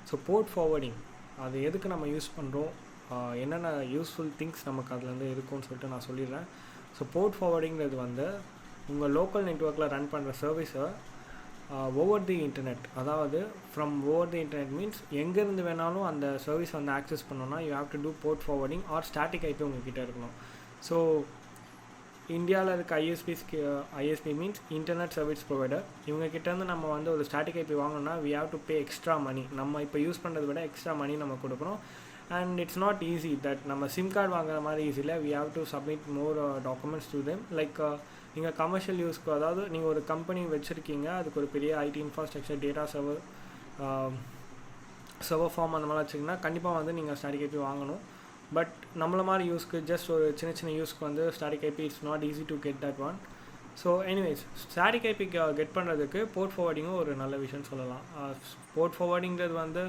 So board forwarding அது எதுக்கு நம்ம யூஸ் பண்ணுறோம், என்னென்ன யூஸ்ஃபுல் திங்ஸ் நமக்கு அதுலேருந்து இருக்கும்னு சொல்லிட்டு நான் சொல்லிடுறேன். ஸோ போர்ட் ஃபார்வர்டிங்கிறது வந்து உங்கள் லோக்கல் நெட்ஒர்க்கில் ரன் பண்ணுற சர்வீஸை ஓவர் தி இன்டர்நெட், அதாவது from over the internet means எங்கேருந்து வேணாலும் அந்த சர்வீஸ் வந்து ஆக்சஸ் பண்ணோன்னா you have to do port forwarding or static IP உங்ககிட்ட இருக்கணும். ஸோ இந்தியாவில் இருக்க ISP means internet service provider, இவங்ககிட்டேருந்து நம்ம வந்து ஒரு ஸ்டாட்டிக் ஐபி வாங்கினோன்னா we have to pay extra money. நம்ம இப்போ யூஸ் பண்ணுறதை விட எக்ஸ்ட்ரா மணி நம்ம கொடுக்குறோம். And it's not easy that நம்ம சிம் கார்டு வாங்குற மாதிரி ஈஸியில் we have to submit more documents to them. Like நீங்கள் கமர்ஷியல் யூஸ்க்கு, அதாவது நீங்கள் ஒரு கம்பெனி வச்சுருக்கீங்க, அதுக்கு ஒரு பெரிய IT infrastructure, data server farm அந்த மாதிரி வச்சிங்கன்னா கண்டிப்பாக வந்து நீங்கள் ஸ்டாட்டிக் ஐபி வாங்கணும். பட் நம்மள மாதிரி யூஸ்க்கு, ஜஸ்ட் ஒரு சின்ன சின்ன யூஸ்க்கு வந்து static IP it's not easy to get that one. So anyways, static IP get பண்ணுறதுக்கு போர்ட் ஃபார்வர்டிங்கும் ஒரு நல்ல விஷயம்னு சொல்லலாம். போர்ட் ஃபார்வர்டிங்கிறது வந்து